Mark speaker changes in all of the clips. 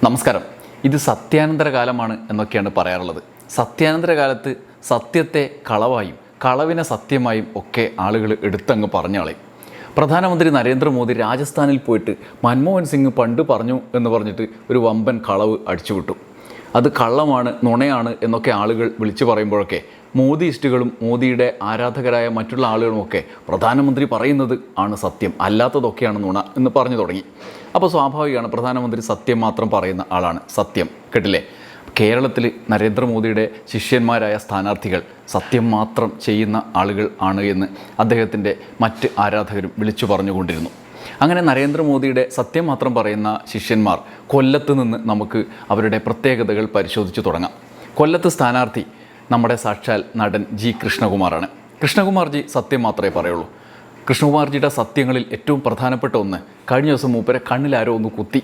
Speaker 1: നമസ്കാരം. ഇത് സത്യാനന്തര കാലമാണ് എന്നൊക്കെയാണ് പറയാറുള്ളത്. സത്യാനന്തര കാലത്ത് സത്യത്തെ കളവായും കളവിനെ സത്യമായും ഒക്കെ ആളുകൾ എടുത്തങ്ങ് പറഞ്ഞാളയും. പ്രധാനമന്ത്രി നരേന്ദ്രമോദി രാജസ്ഥാനിൽ പോയിട്ട് മൻമോഹൻ സിംഗ് പണ്ട് പറഞ്ഞു എന്ന് പറഞ്ഞിട്ട് ഒരു വമ്പൻ കളവ് അടിച്ചുവിട്ടു. അത് കള്ളമാണ്, നുണയാണ് എന്നൊക്കെ ആളുകൾ വിളിച്ചു പറയുമ്പോഴൊക്കെ മോദിയിസ്റ്റുകളും മോദിയുടെ ആരാധകരായ മറ്റുള്ള ആളുകളുമൊക്കെ പ്രധാനമന്ത്രി പറയുന്നത് ആണ് സത്യം, അല്ലാത്തതൊക്കെയാണ് നുണ എന്ന് പറഞ്ഞു തുടങ്ങി. അപ്പോൾ സ്വാഭാവികമാണ്, പ്രധാനമന്ത്രി സത്യം മാത്രം പറയുന്ന ആളാണ്. സത്യം കേട്ടില്ലേ? കേരളത്തിൽ നരേന്ദ്രമോദിയുടെ ശിഷ്യന്മാരായ സ്ഥാനാർത്ഥികൾ സത്യം മാത്രം ചെയ്യുന്ന ആളുകൾ ആണ് എന്ന് അദ്ദേഹത്തിൻ്റെ മറ്റ് ആരാധകരും വിളിച്ചു പറഞ്ഞുകൊണ്ടിരുന്നു. അങ്ങനെ നരേന്ദ്രമോദിയുടെ സത്യം മാത്രം പറയുന്ന ശിഷ്യന്മാർ കൊല്ലത്ത് നിന്ന് നമുക്ക് അവരുടെ പ്രത്യേകതകൾ പരിശോധിച്ച് തുടങ്ങാം. കൊല്ലത്ത് സ്ഥാനാർത്ഥി നമ്മുടെ സാക്ഷാൽ നടൻ ജി കൃഷ്ണകുമാറാണ്. കൃഷ്ണകുമാർജി സത്യം മാത്രമേ പറയുള്ളൂ. കൃഷ്ണകുമാർജിയുടെ സത്യങ്ങളിൽ ഏറ്റവും പ്രധാനപ്പെട്ട ഒന്ന്, കഴിഞ്ഞ ദിവസം മൂപ്പരെ കണ്ണിലാരോ ഒന്ന് കുത്തി.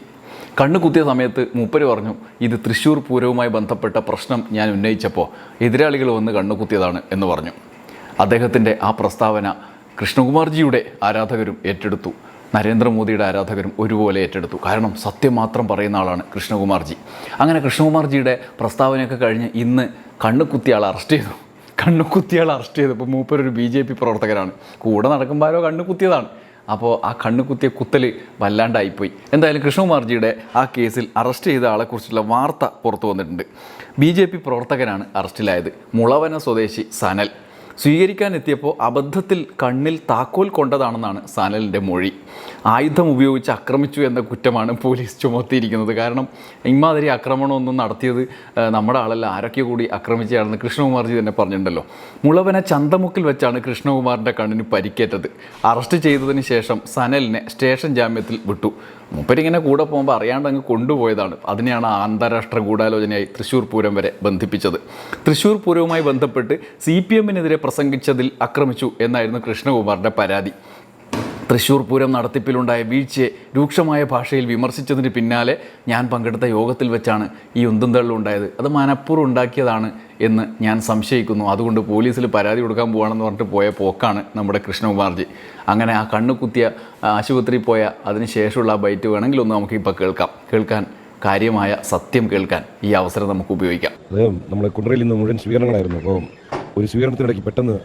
Speaker 1: കണ്ണ് കുത്തിയ സമയത്ത് മൂപ്പര് പറഞ്ഞു, ഇത് തൃശ്ശൂർ പൂരവുമായി ബന്ധപ്പെട്ട പ്രശ്നം ഞാൻ ഉന്നയിച്ചപ്പോൾ എതിരാളികൾ വന്ന് കണ്ണ് കുത്തിയതാണ് എന്ന് പറഞ്ഞു. അദ്ദേഹത്തിൻ്റെ ആ പ്രസ്താവന കൃഷ്ണകുമാർജിയുടെ ആരാധകരും ഏറ്റെടുത്തു, നരേന്ദ്രമോദിയുടെ ആരാധകരും ഒരുപോലെ ഏറ്റെടുത്തു. കാരണം സത്യം മാത്രം പറയുന്ന ആളാണ് കൃഷ്ണകുമാർജി. അങ്ങനെ കൃഷ്ണകുമാർജിയുടെ പ്രസ്താവനയൊക്കെ കഴിഞ്ഞ് ഇന്ന് കണ്ണുകുത്തിയാൾ അറസ്റ്റ് ചെയ്തു. കണ്ണുകുത്തിയാൾ അറസ്റ്റ് ചെയ്തപ്പോൾ മൂപ്പരൊരു BJP പ്രവർത്തകരാണ്. കൂടെ നടക്കുമ്പോൾ ആരോ കണ്ണുകുത്തിയതാണ്. അപ്പോൾ ആ കണ്ണുകുത്തിയ കുത്തൽ വല്ലാണ്ടായിപ്പോയി. എന്തായാലും കൃഷ്ണകുമാർജിയുടെ ആ കേസിൽ അറസ്റ്റ് ചെയ്ത ആളെക്കുറിച്ചുള്ള വാർത്ത പുറത്തു വന്നിട്ടുണ്ട്. BJP പ്രവർത്തകനാണ് അറസ്റ്റിലായത്. മുളവന സ്വദേശി സനൽ സ്വീകരിക്കാനെത്തിയപ്പോൾ അബദ്ധത്തിൽ കണ്ണിൽ താക്കോൽ കൊണ്ടതാണെന്നാണ് സനലിൻ്റെ മൊഴി. ആയുധം ഉപയോഗിച്ച് ആക്രമിച്ചു എന്ന കുറ്റമാണ് പോലീസ് ചുമത്തിയിരിക്കുന്നത്. കാരണം ഇമാതിരി ആക്രമണമൊന്നും നടത്തിയത് നമ്മുടെ ആളല്ല, ആരൊക്കെ കൂടി ആക്രമിച്ചതാണെന്ന് കൃഷ്ണകുമാർജി തന്നെ പറഞ്ഞിട്ടുണ്ടല്ലോ. മുളവന ചന്തമുക്കിൽ വെച്ചാണ് കൃഷ്ണകുമാറിൻ്റെ കണ്ണിന് പരിക്കേറ്റത്. അറസ്റ്റ് ചെയ്തതിന് ശേഷം സനലിനെ സ്റ്റേഷൻ ജാമ്യത്തിൽ വിട്ടു. മൂപ്പരിങ്ങനെ കൂടെ പോകുമ്പോൾ അറിയാണ്ട് അങ്ങ് കൊണ്ടുപോയതാണ്. അതിനെയാണ് അന്താരാഷ്ട്ര ഗൂഢാലോചനയായി തൃശ്ശൂർ പൂരം വരെ ബന്ധിപ്പിച്ചത്. തൃശ്ശൂർ പൂരവുമായി ബന്ധപ്പെട്ട് CPM-നെതിരെ പ്രസംഗിച്ചതിൽ ആക്രമിച്ചു എന്നായിരുന്നു കൃഷ്ണകുമാറിൻ്റെ പരാതി. തൃശ്ശൂർ പൂരം നടത്തിപ്പിലുണ്ടായ വീഴ്ചയെ രൂക്ഷമായ ഭാഷയിൽ വിമർശിച്ചതിന് പിന്നാലെ ഞാൻ പങ്കെടുത്ത യോഗത്തിൽ വെച്ചാണ് ഈ ഉന്തുന്തള്ളുണ്ടായത്. അത് മനഃപൂർവ്വം ഉണ്ടാക്കിയതാണ് എന്ന് ഞാൻ സംശയിക്കുന്നു. അതുകൊണ്ട് പോലീസിൽ പരാതി കൊടുക്കാൻ പോവാണെന്ന് പറഞ്ഞിട്ട് പോയ പോക്കാണ് നമ്മുടെ കൃഷ്ണകുമാർജി. അങ്ങനെ ആ കണ്ണ് കുത്തിയ ആശുപത്രിയിൽ പോയ അതിന് ശേഷമുള്ള ആ ബൈറ്റ് വേണമെങ്കിൽ ഒന്ന് നമുക്കിപ്പോൾ കേൾക്കാൻ കാര്യമായ സത്യം കേൾക്കാൻ ഈ അവസരം നമുക്ക് ഉപയോഗിക്കാം.
Speaker 2: അത് നമ്മളെ കുണ്ടറയിൽ നിന്ന് മുഴുവൻ സ്വീകരണങ്ങളായിരുന്നു. അപ്പോൾ ഒരു സ്വീകരണത്തിനിടയ്ക്ക് പെട്ടെന്ന്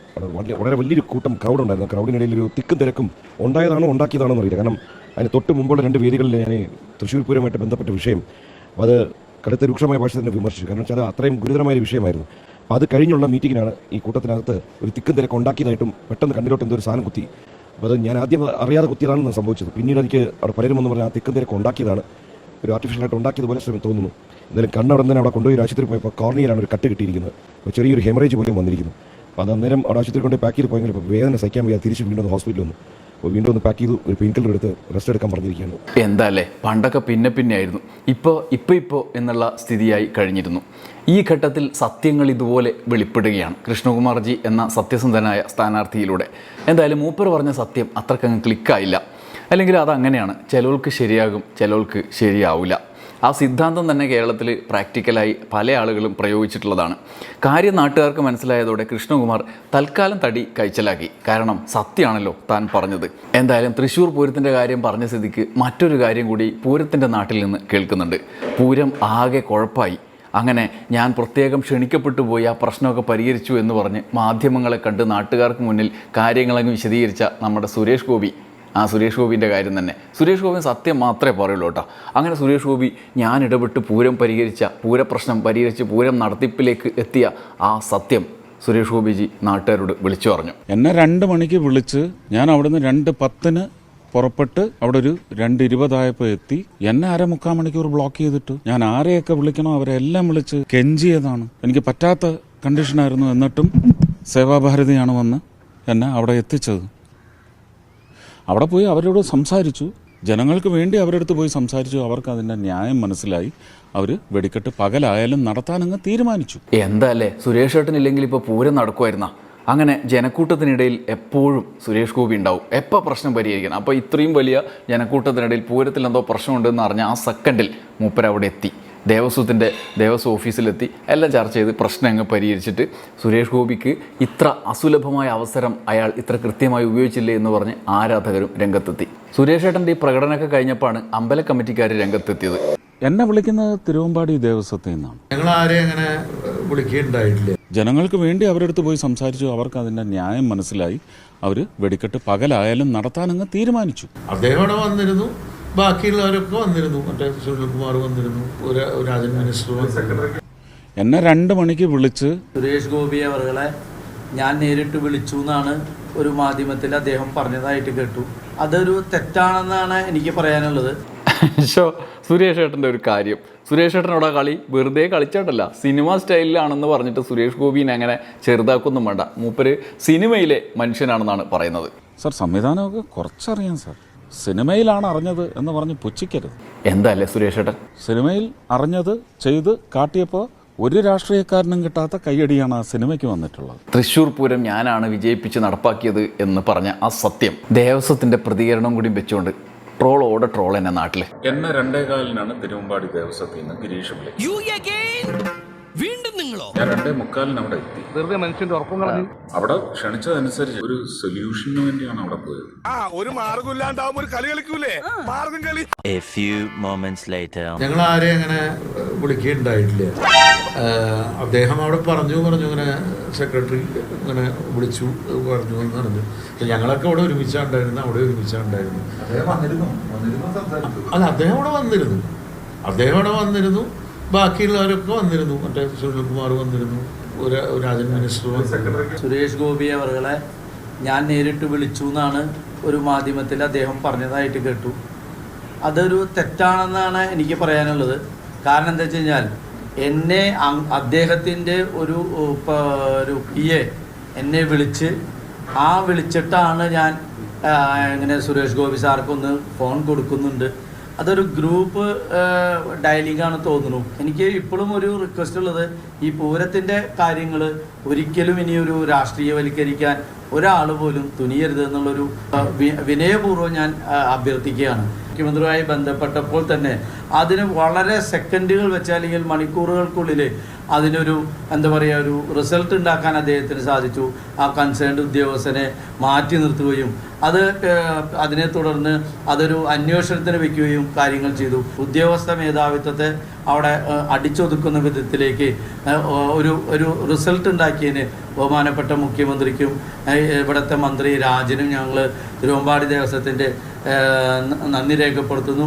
Speaker 2: വളരെ വലിയൊരു കൂട്ടം ക്രൗഡ് ഉണ്ടായിരുന്നു. ക്രൗഡിനിടയിൽ ഒരു തിക്കും തിരക്കും ഉണ്ടായതാണോ ഉണ്ടാക്കിയതാണോ എന്നറിയില്ല. കാരണം അതിന് തൊട്ട് മുമ്പുള്ള 2 വേദികളിൽ ഞാൻ തൃശ്ശൂർ പൂരമായിട്ട് ബന്ധപ്പെട്ട വിഷയം അത് കടുത്ത രൂക്ഷമായ ഭാഷ തന്നെ വിമർശിച്ചു. കാരണം വെച്ചാൽ അത് അത്രയും ഗുരുതരമായ ഒരു വിഷയമായിരുന്നു. അപ്പോൾ അത് കഴിഞ്ഞുള്ള മീറ്റിങ്ങിനാണ് ഈ കൂട്ടത്തിനകത്ത് ഒരു തിക്കും തിരക്ക് ഉണ്ടാക്കിയതായിട്ടും പെട്ടെന്ന് കണ്ണിലോട്ട് എന്തോ ഒരു സാധനം കുത്തി. അപ്പോൾ അത് ഞാൻ ആദ്യം അറിയാതെ കുത്തിയതാണെന്ന് സംഭവിച്ചത്. പിന്നീട് എനിക്ക് അവിടെ പലരും എന്ന് പറഞ്ഞാൽ ആ തിക്കും തിരക്ക് ഉണ്ടാക്കിയതാണ്, ഒരു ആർട്ടിഫിഷ്യലായിട്ട് ഉണ്ടാക്കിയതുപോലെ തോന്നുന്നു. എന്തായാലും കണ്ണവിടെ തന്നെ അവിടെ കൊണ്ടുപോയി ആശുപത്രി പോയപ്പോൾ കോർണിയയിലാണ് ഒരു കട്ട് കിട്ടിയിരിക്കുന്നത്. അപ്പോൾ ചെറിയൊരു ഹെമറേജ് പോലും വന്നിരിക്കുന്നു. അപ്പോൾ അത് അന്നേരം അവിടെ ആശുപത്രി കൊണ്ട് പാക്ക് ചെയ്ത് പോയെങ്കിൽ ഇപ്പോൾ വേദന സഹിക്കാൻ വയ്യാതെ തിരിച്ച് വീണ്ടും ഹോസ്പിറ്റലിൽ വന്നു. അപ്പോൾ വീണ്ടും ഒന്ന് പാക്ക് ചെയ്തു, ഒരു പെയിൻ കില്ലർ എടുത്ത് റെസ്റ്റ് എടുക്കാൻ പറഞ്ഞിരിക്കുകയാണ്.
Speaker 1: എന്താല്ലേ, പണ്ടൊക്കെ പിന്നെ ആയിരുന്നു, ഇപ്പോൾ എന്നുള്ള സ്ഥിതിയായി കഴിഞ്ഞിരുന്നു. ഈ ഘട്ടത്തിൽ സത്യങ്ങൾ ഇതുപോലെ വെളിപ്പെടുകയാണ് കൃഷ്ണകുമാർജി എന്ന സത്യസന്ധനായ സ്ഥാനാർത്ഥിയിലൂടെ. എന്തായാലും മൂപ്പർ പറഞ്ഞ സത്യം അത്രക്കങ്ങ് ക്ലിക്കായില്ല. അല്ലെങ്കിൽ അതങ്ങനെയാണ്, ചിലർക്ക് ശരിയാകും, ചിലർക്ക് ശരിയാവില്ല. ആ സിദ്ധാന്തം തന്നെ കേരളത്തിൽ പ്രാക്ടിക്കലായി പല ആളുകളും പ്രയോഗിച്ചിട്ടുള്ളതാണ്. കാര്യം നാട്ടുകാർക്ക് മനസ്സിലായതോടെ കൃഷ്ണകുമാർ തൽക്കാലം തടി കൈച്ചലാക്കി. കാരണം സത്യമാണല്ലോ താൻ പറഞ്ഞത്. എന്തായാലും തൃശ്ശൂർ പൂരത്തിൻ്റെ കാര്യം പറഞ്ഞ സ്ഥിതിക്ക് മറ്റൊരു കാര്യം കൂടി പൂരത്തിൻ്റെ നാട്ടിൽ നിന്ന് കേൾക്കുന്നുണ്ട്. പൂരം ആകെ കുഴപ്പമായി. അങ്ങനെ ഞാൻ പ്രത്യേകം ക്ഷണിക്കപ്പെട്ടു പോയി ആ പ്രശ്നമൊക്കെ പരിഹരിച്ചു എന്ന് പറഞ്ഞ് മാധ്യമങ്ങളെ കണ്ട് നാട്ടുകാർക്ക് മുന്നിൽ കാര്യങ്ങളങ്ങ് വിശദീകരിച്ച നമ്മുടെ സുരേഷ് ഗോപിൻ്റെ കാര്യം തന്നെ. സുരേഷ് ഗോപി സത്യം മാത്രമേ പറയുള്ളൂ കേട്ടോ. അങ്ങനെ സുരേഷ് ഗോപി ഞാൻ ഇടപെട്ട് പൂരപ്രശ്നം പരിഹരിച്ച് പൂരം നടത്തിപ്പിലേക്ക് എത്തിയ ആ സത്യം സുരേഷ് ഗോപിജി നാട്ടുകാരോട് വിളിച്ചു പറഞ്ഞു.
Speaker 3: എന്നെ 2 മണിക്ക് വിളിച്ച് ഞാൻ അവിടുന്ന് 2:10 പുറപ്പെട്ട് അവിടെ ഒരു 2:20 എത്തി. എന്നെ 3/4 മണിക്കൂർ ബ്ലോക്ക് ചെയ്തിട്ട് ഞാൻ ആരെയൊക്കെ വിളിക്കണോ അവരെ എല്ലാം വിളിച്ച് കെഞ്ചിയതാണ്. എനിക്ക് പറ്റാത്ത കണ്ടീഷനായിരുന്നു. എന്നിട്ടും സേവാഭാരതിയാണ് വന്ന് എന്നെ അവിടെ എത്തിച്ചത്. അവിടെ പോയി അവരോട് സംസാരിച്ചു, ജനങ്ങൾക്ക് വേണ്ടി അവരുടെ അടുത്ത് പോയി സംസാരിച്ചു. അവർക്ക് അതിൻ്റെ ന്യായം മനസ്സിലായി. അവർ വെടിക്കെട്ട് പകലായാലും നടത്താനങ്ങ് തീരുമാനിച്ചു.
Speaker 1: എന്താല്ലേ, സുരേഷ് ഏട്ടനില്ലെങ്കിൽ ഇപ്പോൾ പൂരം നടക്കുമായിരുന്ന. അങ്ങനെ ജനക്കൂട്ടത്തിനിടയിൽ എപ്പോഴും സുരേഷ് ഗോപി ഉണ്ടാവും, എപ്പോൾ പ്രശ്നം പരിഹരിക്കണം. അപ്പോൾ ഇത്രയും വലിയ ജനക്കൂട്ടത്തിനിടയിൽ പൂരത്തിൽ എന്തോ പ്രശ്നമുണ്ടെന്ന് അറിഞ്ഞ ആ സെക്കൻഡിൽ മൂപ്പർ അവിടെ എത്തി. ദേവസ്വം ഓഫീസിലെത്തി എല്ലാം ചർച്ച ചെയ്ത് പ്രശ്നം അങ്ങ് പരിഹരിച്ചിട്ട് സുരേഷ് ഗോപിക്ക് ഇത്ര അസുലഭമായ അവസരം അയാൾ ഇത്ര കൃത്യമായി ഉപയോഗിച്ചില്ലേ എന്ന് പറഞ്ഞ് ആരാധകരും രംഗത്തെത്തി. സുരേഷ് ഏട്ടൻ്റെ ഈ പ്രകടനമൊക്കെ കഴിഞ്ഞപ്പോഴാണ് അമ്പല കമ്മിറ്റിക്കാർ രംഗത്തെത്തിയത്.
Speaker 3: എന്നെ വിളിക്കുന്നത് തിരുവമ്പാടി ദേവസ്വത്തിൽ നിന്നാണ്.
Speaker 4: ഞങ്ങൾ ആരെയും അങ്ങനെ വിളിക്കുകയുണ്ടായിട്ടില്ല.
Speaker 3: ജനങ്ങൾക്ക് വേണ്ടി അവരടുത്ത് പോയി സംസാരിച്ചു. അവർക്ക് അതിൻ്റെ ന്യായം മനസ്സിലായി. അവർ വെടിക്കെട്ട് പകലായാലും നടത്താനങ്ങ് തീരുമാനിച്ചു.
Speaker 4: അദ്ദേഹം അവിടെ വന്നിരുന്നു, ബാക്കിയുള്ളവരൊക്കെ വന്നിരുന്നു. മറ്റേ സുനിൽകുമാർ വന്നിരുന്നു, ഒരു രാജൻ മിനിസ്റ്റർ വന്നിരുന്നു.
Speaker 3: എന്നെ 2 മണിക്ക് വിളിച്ച്
Speaker 5: സുരേഷ് ഗോപി അവരുടെ ഞാൻ നേരിട്ട് വിളിച്ചു എന്നാണ് ഒരു മാധ്യമത്തിൽ അദ്ദേഹം പറഞ്ഞതായിട്ട് കേട്ടു. അതൊരു തെറ്റാണെന്നാണ് എനിക്ക് പറയാനുള്ളത്.
Speaker 1: സുരേഷ് ഏട്ടൻ്റെ ഒരു കാര്യം, സുരേഷ് ഏട്ടനോട് കളി വെറുതെ കളിച്ചിട്ടല്ല, സിനിമ സ്റ്റൈലിലാണെന്ന് പറഞ്ഞിട്ട് സുരേഷ് ഗോപിനെ അങ്ങനെ ചെറുതാക്കൊന്നും വേണ്ട. മൂപ്പര് സിനിമയിലെ മനുഷ്യനാണെന്നാണ് പറയുന്നത്.
Speaker 3: Sir, സംവിധാനമൊക്കെ കുറച്ചറിയാം sir. സിനിമയിലാണ് അറിഞ്ഞത് എന്ന് പറഞ്ഞ് പുച്ഛിക്കരുത്.
Speaker 1: എന്താല്ലേ സുരേഷ് ഏട്ടൻ?
Speaker 3: സിനിമയിൽ അറിഞ്ഞത് ചെയ്ത് കാട്ടിയപ്പോൾ ഒരു രാഷ്ട്രീയക്കാരനും കിട്ടാത്ത കയ്യടിയാണ് ആ സിനിമയ്ക്ക് വന്നിട്ടുള്ളത്.
Speaker 1: തൃശ്ശൂർ പൂരം ഞാനാണ് വിജയിപ്പിച്ച് നടപ്പാക്കിയത് എന്ന് പറഞ്ഞ ആ സത്യം ദേവസ്വത്തിൻ്റെ പ്രതികരണം കൂടി വെച്ചുകൊണ്ട് ട്രോളോടെ ട്രോൾ എന്നെ നാട്ടിൽ.
Speaker 3: എന്നെ 2:15 തിരുവമ്പാടി ദേവസ്വത്തിൽ നിന്ന് ഗിരീഷ് വിളിച്ചു.
Speaker 6: വീണ്ടും നിങ്ങളോ?
Speaker 3: ഞാൻ 2:45 അവിടെ എത്തി.
Speaker 6: വെറുതെ മനുഷ്യന്റെ ഉറക്കം കളഞ്ഞു.
Speaker 3: അവിടെ ക്ഷണിച്ചതനുസരിച്ച് ഒരു സൊല്യൂഷന് വേണ്ടിയാണ് അവിടെ പോയത്.
Speaker 7: ഒരു മാർഗമില്ലാണ്ടാവുമ്പോ ഒരു കളി കളിക്കൂലേ, മാർഗം കളി.
Speaker 8: A few moments later.
Speaker 4: ഞങ്ങൾ ആരെയും അങ്ങനെ വിളിക്കുകയുണ്ടായിട്ടില്ല. അദ്ദേഹം അവിടെ പറഞ്ഞു ഇങ്ങനെ സെക്രട്ടറി ഇങ്ങനെ വിളിച്ചു പറഞ്ഞു എന്ന് പറഞ്ഞു. ഞങ്ങളൊക്കെ അവിടെ ഒരുമിച്ചാണ്ടായിരുന്നു, അവിടെ ഒരുമിച്ചാണ്ടായിരുന്നു. അല്ല, അദ്ദേഹം അവിടെ വന്നിരുന്നു, ബാക്കിയുള്ളവരൊക്കെ വന്നിരുന്നു. മറ്റേ സുനിൽകുമാർ വന്നിരുന്നു, ഒരു രാജൻ മിനിസ്റ്റർ വന്നിരുന്നു.
Speaker 5: സുരേഷ് ഗോപി അവരുടെ ഞാൻ നേരിട്ട് വിളിച്ചു എന്നാണ് ഒരു മാധ്യമത്തിൽ അദ്ദേഹം പറഞ്ഞതായിട്ട് കേട്ടു. അതൊരു തെറ്റാണെന്നാണ് എനിക്ക് പറയാനുള്ളത്. കാരണം എന്താ വെച്ച് കഴിഞ്ഞാൽ എന്നെ അദ്ദേഹത്തിൻ്റെ ഒരു PA എന്നെ വിളിച്ചിട്ടാണ് ഞാൻ ഇങ്ങനെ സുരേഷ് ഗോപി സാർക്കൊന്ന് ഫോൺ കൊടുക്കുന്നുണ്ട്. അതൊരു ഗ്രൂപ്പ് ഡയലിംഗാണ് തോന്നുന്നു. എനിക്ക് ഇപ്പോഴും ഒരു റിക്വസ്റ്റ് ഉള്ളത്, ഈ പൂരത്തിൻ്റെ കാര്യങ്ങൾ ഒരിക്കലും ഇനിയൊരു രാഷ്ട്രീയവൽക്കരിക്കാൻ ഒരാൾ പോലും തുനിയരുത് എന്നുള്ളൊരു വിനയപൂർവ്വം ഞാൻ അഭ്യർത്ഥിക്കുകയാണ്. മുഖ്യമന്ത്രിയുമായി ബന്ധപ്പെട്ടപ്പോൾ തന്നെ അതിന് വളരെ സെക്കൻഡുകൾ വെച്ച് അല്ലെങ്കിൽ മണിക്കൂറുകൾക്കുള്ളിൽ അതിനൊരു ഒരു റിസൾട്ട് ഉണ്ടാക്കാൻ അദ്ദേഹത്തിന് സാധിച്ചു. ആ കൺസേൺഡ് ഉദ്യോഗസ്ഥനെ മാറ്റി നിർത്തുകയും അതിനെ തുടർന്ന് അതൊരു അന്വേഷണത്തിന് വയ്ക്കുകയും കാര്യങ്ങൾ ചെയ്തു. ഉദ്യോഗസ്ഥ മേധാവിത്വത്തെ അവിടെ അടിച്ചൊതുക്കുന്ന വിധത്തിലേക്ക് ഒരു റിസൾട്ട് ഉണ്ടാക്കിയതിന് ബഹുമാനപ്പെട്ട മുഖ്യമന്ത്രിക്കും ഇവിടുത്തെ മന്ത്രി രാജനും ഞങ്ങൾ തിരുവമ്പാടി ദേവസ്വത്തിൻ്റെ നന്ദി രേഖപ്പെടുത്തുന്നു.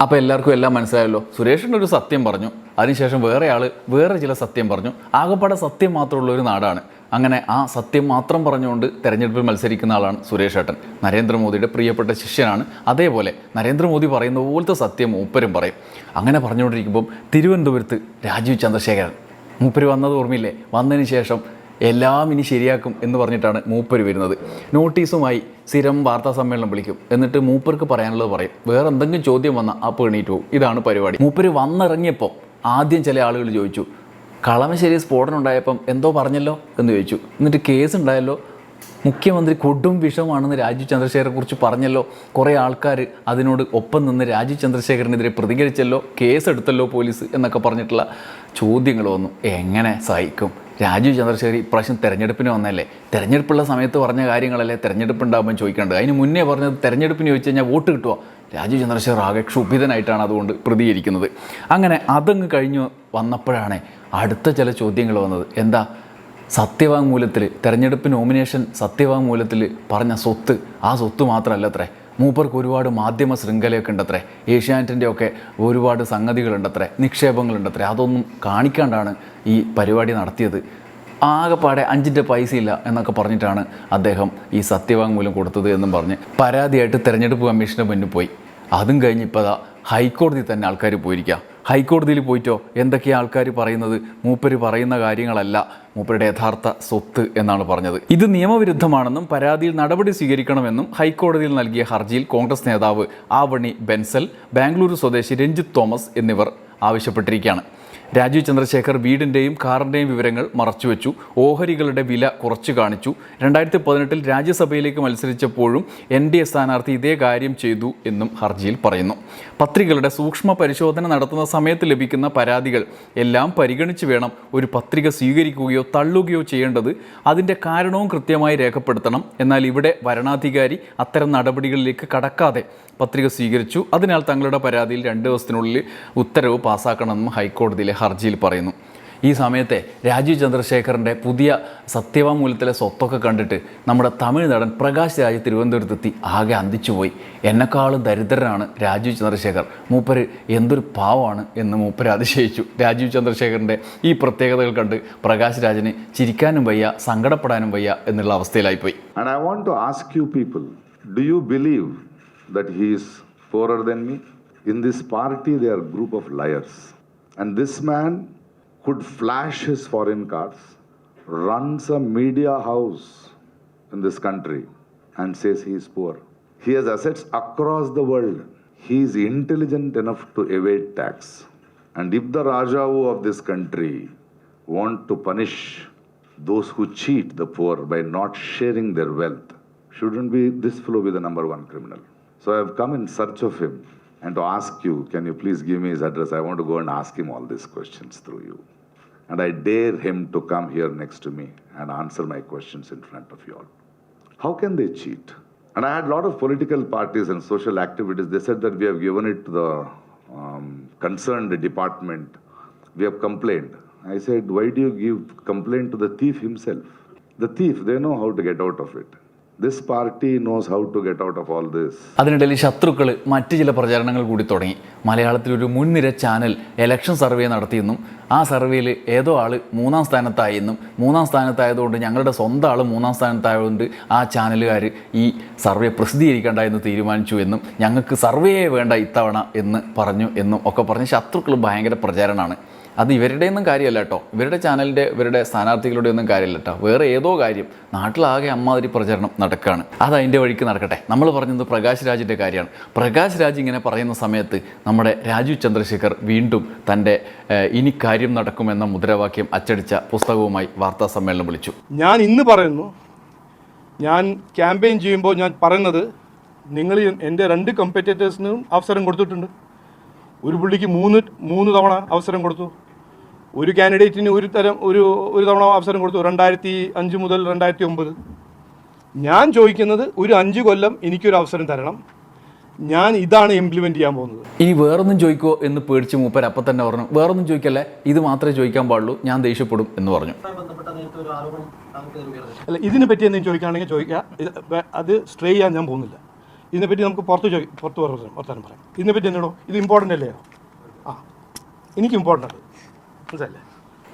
Speaker 1: അപ്പോൾ എല്ലാവർക്കും എല്ലാം മനസ്സിലായല്ലോ. സുരേഷിൻ്റെ ഒരു സത്യം പറഞ്ഞു, അതിനുശേഷം വേറെ ചില സത്യം പറഞ്ഞു. ആകെപ്പാടെ സത്യം മാത്രമുള്ള ഒരു നാടാണ്. അങ്ങനെ ആ സത്യം മാത്രം പറഞ്ഞുകൊണ്ട് തെരഞ്ഞെടുപ്പിൽ മത്സരിക്കുന്ന ആളാണ് സുരേഷ് ഏട്ടൻ. നരേന്ദ്രമോദിയുടെ പ്രിയപ്പെട്ട ശിഷ്യനാണ്. അതേപോലെ നരേന്ദ്രമോദി പറയുന്ന പോലത്തെ സത്യം മൂപ്പരും പറയും. അങ്ങനെ പറഞ്ഞുകൊണ്ടിരിക്കുമ്പം തിരുവനന്തപുരത്ത് രാജീവ് ചന്ദ്രശേഖരൻ മൂപ്പര് വന്നത് ഓർമ്മയില്ലേ? വന്നതിന് ശേഷം എല്ലാം ഇനി ശരിയാക്കും എന്ന് പറഞ്ഞിട്ടാണ് മൂപ്പര് വരുന്നത്. നോട്ടീസുമായി സ്ഥിരം വാർത്താ സമ്മേളനം വിളിക്കും. എന്നിട്ട് മൂപ്പർക്ക് പറയാനുള്ളത് പറയും. വേറെ എന്തെങ്കിലും ചോദ്യം വന്നാൽ അപ്പോൾ എണീറ്റ് പോകും. ഇതാണ് പരിപാടി. മൂപ്പര് വന്നിറങ്ങിയപ്പോൾ ആദ്യം ചില ആളുകൾ ചോദിച്ചു, കളമശ്ശേരി സ്ഫോടനം ഉണ്ടായപ്പം എന്തോ പറഞ്ഞല്ലോ എന്ന് ചോദിച്ചു. എന്നിട്ട് കേസ് ഉണ്ടായല്ലോ, മുഖ്യമന്ത്രി കൊടും വിഷമാണെന്ന് രാജീവ് ചന്ദ്രശേഖരനെ കുറിച്ച് പറഞ്ഞല്ലോ, കുറേ ആൾക്കാർ അതിനോട് ഒപ്പം നിന്ന് രാജീവ് ചന്ദ്രശേഖരനെതിരെ പ്രതികരിച്ചല്ലോ, കേസെടുത്തല്ലോ പോലീസ് എന്നൊക്കെ പറഞ്ഞിട്ടുള്ള ചോദ്യങ്ങൾ വന്നു. എങ്ങനെ സഹിക്കും? രാജീവ് ചന്ദ്രശേഖർ ഇപ്രാവശ്യം തെരഞ്ഞെടുപ്പിന് വന്നല്ലേ, തെരഞ്ഞെടുപ്പുള്ള സമയത്ത് പറഞ്ഞ കാര്യങ്ങളല്ലേ തെരഞ്ഞെടുപ്പ് ഉണ്ടാകുമ്പോൾ ചോദിക്കേണ്ടത്. അതിന് മുന്നേ പറഞ്ഞത് തെരഞ്ഞെടുപ്പിന് ചോദിച്ചു കഴിഞ്ഞാൽ വോട്ട് കിട്ടുമോ? രാജീവ് ചന്ദ്രശേഖർ ആകെ ക്ഷുഭിതനായിട്ടാണ് അതുകൊണ്ട് പ്രതികരിക്കുന്നത്. അങ്ങനെ അതങ്ങ് കഴിഞ്ഞ് വന്നപ്പോഴാണ് അടുത്ത ചില ചോദ്യങ്ങൾ വന്നത്. എന്താ സത്യവാങ്മൂലത്തിൽ, തെരഞ്ഞെടുപ്പ് നോമിനേഷൻ സത്യവാങ്മൂലത്തിൽ പറഞ്ഞ സ്വത്ത്, ആ സ്വത്ത് മാത്രമല്ല അത്രേ, മൂപ്പർക്ക് ഒരുപാട് മാധ്യമ ശൃംഖലയൊക്കെ ഉണ്ടത്രേ, ഏഷ്യാനെറ്റിൻ്റെ ഒക്കെ ഒരുപാട് സംഗതികളുണ്ടത്രേ, നിക്ഷേപങ്ങളുണ്ടത്രേ. അതൊന്നും കാണിക്കാണ്ടാണ് ഈ പരിപാടി നടത്തിയത്. ആകെപ്പാടെ 5 പൈസ ഇല്ല എന്നൊക്കെ പറഞ്ഞിട്ടാണ് അദ്ദേഹം ഈ സത്യവാങ്മൂലം കൊടുത്തത് എന്നും പറഞ്ഞ് പരാതിയായിട്ട് തെരഞ്ഞെടുപ്പ് കമ്മീഷൻ്റെ മുന്നിൽ പോയി. അതും കഴിഞ്ഞ് ഇപ്പോൾ ഹൈക്കോടതി തന്നെ ആൾക്കാർ പോയിരിക്കുക. ഹൈക്കോടതിയിൽ പോയിട്ടോ എന്തൊക്കെയാണ് ആൾക്കാർ പറയുന്നത്? മൂപ്പര് പറയുന്ന കാര്യങ്ങളല്ല മൂപ്പരുടെ യഥാർത്ഥ സ്വത്ത് എന്നാണ് പറഞ്ഞത്. ഇത് നിയമവിരുദ്ധമാണെന്നും പരാതിയിൽ നടപടി സ്വീകരിക്കണമെന്നും ഹൈക്കോടതിയിൽ നൽകിയ ഹർജിയിൽ കോൺഗ്രസ് നേതാവ് ആവണി ബെൻസൽ, ബാംഗ്ലൂരു സ്വദേശി രഞ്ജിത്ത് തോമസ് എന്നിവർ ആവശ്യപ്പെട്ടിരിക്കുകയാണ്. രാജീവ് ചന്ദ്രശേഖർ വീടിൻ്റെയും കാറിൻ്റെയും വിവരങ്ങൾ മറച്ചുവെച്ചു, ഓഹരികളുടെ വില കുറച്ചു കാണിച്ചു. 2018 രാജ്യസഭയിലേക്ക് മത്സരിച്ചപ്പോഴും NDA സ്ഥാനാർത്ഥി ഇതേ കാര്യം ചെയ്തു എന്നും ഹർജിയിൽ പറയുന്നു. പത്രികകളുടെ സൂക്ഷ്മ പരിശോധന നടത്തുന്ന സമയത്ത് ലഭിക്കുന്ന പരാതികൾ എല്ലാം പരിഗണിച്ച് വേണം ഒരു പത്രിക സ്വീകരിക്കുകയോ തള്ളുകയോ ചെയ്യേണ്ടത്. അതിൻ്റെ കാരണവും കൃത്യമായി രേഖപ്പെടുത്തണം. എന്നാൽ ഇവിടെ വരണാധികാരി അത്തരം നടപടികളിലേക്ക് കടക്കാതെ പത്രിക സ്വീകരിച്ചു. അതിനാൽ തങ്ങളുടെ പരാതിയിൽ 2 ദിവസത്തിനുള്ളിൽ ഉത്തരവ് പാസ്സാക്കണമെന്നും ഹൈക്കോടതിയിലെ ഹർജിയിൽ പറയുന്നു. ഈ സമയത്തെ രാജീവ് ചന്ദ്രശേഖറിൻ്റെ പുതിയ സത്യവാങ്മൂലത്തിലെ സ്വത്തൊക്കെ കണ്ടിട്ട് നമ്മുടെ തമിഴ് നടൻ പ്രകാശ് രാജ് തിരുവനന്തപുരത്തെത്തി ആകെ അന്തിച്ചുപോയി. എന്നെക്കാളും ദരിദ്രനാണ് രാജീവ് ചന്ദ്രശേഖർ, മൂപ്പര് എന്തൊരു പാവമാണ് എന്ന് മൂപ്പര് അതിശയിച്ചു. രാജീവ് ചന്ദ്രശേഖറിൻ്റെ ഈ പ്രത്യേകതകൾ കണ്ട് പ്രകാശ് രാജിന് ചിരിക്കാനും വയ്യ, സങ്കടപ്പെടാനും വയ്യ എന്നുള്ള അവസ്ഥയിലായിപ്പോയി.
Speaker 9: And I want to ask you people, do you believe that he is poorer than me? In this party, they are a group of liars. And this man could flash his foreign cars, runs a media house in this country, and says he is poor. He has assets across the world. He is intelligent enough to evade tax. And if the Rajavu of this country want to punish those who cheat the poor by not sharing their wealth, shouldn't be this fellow be the number one criminal? So I have come in search of him and to ask you, can you please give me his address? I want to go and ask him all these questions through you. And I dare him to come here next to me and answer my questions in front of you all. How can they cheat? And I had a lot of political parties and social activities. They said that we have given it to the concerned department. We have complained. I said, why do you give complaint to the thief himself? The thief, they know how to get out of it. This party knows how to get out of all this.
Speaker 1: അതിനിടയിൽ ശത്രുക്കൾ മറ്റ് ചില പ്രചാരണങ്ങൾ കൂടി തുടങ്ങി. മലയാളത്തിലൊരു മുൻനിര channel election survey നടത്തിയെന്നും ആ സർവേയിൽ ഏതോ ആൾ 3-ാം സ്ഥാനത്തായെന്നും 3-ാം സ്ഥാനത്തായതുകൊണ്ട് ഞങ്ങളുടെ സ്വന്തം ആൾ 3-ാം സ്ഥാനത്തായതുകൊണ്ട് ആ ചാനലുകാർ ഈ സർവേ പ്രസിദ്ധീകരിക്കേണ്ട എന്ന് തീരുമാനിച്ചു എന്നും ഞങ്ങൾക്ക് സർവേയേ വേണ്ട ഇത്തവണ എന്ന് പറഞ്ഞു എന്നും ഒക്കെ പറഞ്ഞ് ശത്രുക്കൾ ഭയങ്കര പ്രചാരണമാണ്. അത് ഇവരുടെയൊന്നും കാര്യമല്ല കേട്ടോ, ഇവരുടെ ചാനലിൻ്റെ ഇവരുടെ സ്ഥാനാർത്ഥികളുടെ ഒന്നും കാര്യമല്ല കേട്ടോ, വേറെ ഏതോ കാര്യം. നാട്ടിലാകെ അമ്മാതിരി പ്രചരണം നടക്കുകയാണ്. അത് അതിൻ്റെ വഴിക്ക് നടക്കട്ടെ. നമ്മൾ പറഞ്ഞത് പ്രകാശ് രാജിൻ്റെ കാര്യമാണ്. പ്രകാശ് രാജ് ഇങ്ങനെ പറയുന്ന സമയത്ത് നമ്മുടെ രാജീവ് ചന്ദ്രശേഖർ വീണ്ടും തൻ്റെ ഇനി കാര്യം നടക്കുമെന്ന മുദ്രാവാക്യം അച്ചടിച്ച പുസ്തകവുമായി വാർത്താ സമ്മേളനം വിളിച്ചു.
Speaker 6: ഞാൻ ഇന്ന് പറയുന്നു, ഞാൻ ക്യാമ്പയിൻ ചെയ്യുമ്പോൾ ഞാൻ പറയുന്നത്, നിങ്ങൾ എൻ്റെ 2 കമ്പറ്റേറ്റേഴ്സിനും അവസരം കൊടുത്തിട്ടുണ്ട്. ഒരു പുള്ളിക്ക് 3 തവണ അവസരം കൊടുത്തു. ഒരു കാൻഡിഡേറ്റിന് ഒരു തവണ അവസരം കൊടുത്തു, 2005 മുതൽ 2009. ഞാൻ ചോദിക്കുന്നത് ഒരു 5 കൊല്ലം എനിക്കൊരു അവസരം തരണം. ഞാൻ ഇതാണ് ഇംപ്ലിമെൻറ്റ് ചെയ്യാൻ പോകുന്നത്.
Speaker 1: ഇനി വേറൊന്നും ചോദിക്കുമോ എന്ന് പേടിച്ച് മൂപ്പർ അപ്പം തന്നെ പറഞ്ഞു, വേറൊന്നും ചോദിക്കല്ലേ, ഇത് മാത്രമേ ചോദിക്കാൻ പാടുള്ളൂ, ഞാൻ ദേഷ്യപ്പെടും എന്ന് പറഞ്ഞു.
Speaker 6: അല്ല, ഇതിനെ പറ്റി എന്തെങ്കിലും ചോദിക്കുകയാണെങ്കിൽ ചോദിക്കുക, അത് സ്ട്രേ ചെയ്യാൻ ഞാൻ പോകുന്നില്ല. ഇതിനെപ്പറ്റി നമുക്ക് പുറത്ത് വർത്താനം പറയാം. ഇതിനെപ്പറ്റി എന്നോടോ ഇത് ഇമ്പോർട്ടൻ്റ് അല്ലയോ? എനിക്ക് ഇമ്പോർട്ടൻ്റ് ആണ്, മനസ്സിലല്ലേ?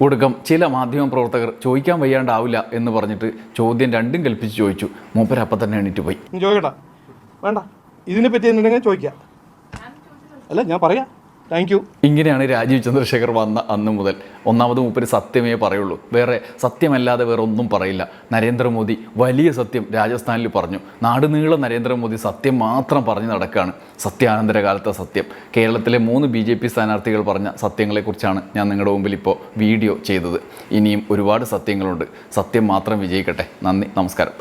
Speaker 1: ഒടുക്കം ചില മാധ്യമപ്രവർത്തകർ ചോദിക്കാൻ വയ്യാണ്ടാവില്ല എന്ന് പറഞ്ഞിട്ട് ചോദ്യം 2ഉം കൽപ്പിച്ച് ചോദിച്ചു. മൂപ്പർ അപ്പം തന്നെ എണീറ്റ് പോയി.
Speaker 6: ചോദിക്കട്ടെ, വേണ്ട, ഇതിനെപ്പറ്റി എന്നുണ്ടെങ്കിൽ ചോദിക്കാം. അല്ല, ഞാൻ പറയാം. Thank you.
Speaker 1: ഇങ്ങനെയാണ് രാജീവ് ചന്ദ്രശേഖർ വന്ന അന്ന് മുതൽ. ഒന്നാമത് മൂപ്പര് സത്യമേ പറയുള്ളൂ, വേറെ സത്യമല്ലാതെ വേറെ ഒന്നും പറയില്ല. നരേന്ദ്രമോദി വലിയ സത്യം രാജസ്ഥാനിൽ പറഞ്ഞു. നാടുനീളം നരേന്ദ്രമോദി സത്യം മാത്രം പറഞ്ഞു നടക്കുകയാണ്. സത്യാനന്തര കാലത്തെ സത്യം. കേരളത്തിലെ 3 BJP സ്ഥാനാർത്ഥികൾ പറഞ്ഞ സത്യങ്ങളെക്കുറിച്ചാണ് ഞാൻ നിങ്ങളുടെ മുമ്പിൽ ഇപ്പോൾ വീഡിയോ ചെയ്തത്. ഇനിയും ഒരുപാട് സത്യങ്ങളുണ്ട്. സത്യം മാത്രം വിജയിക്കട്ടെ. നന്ദി, നമസ്കാരം.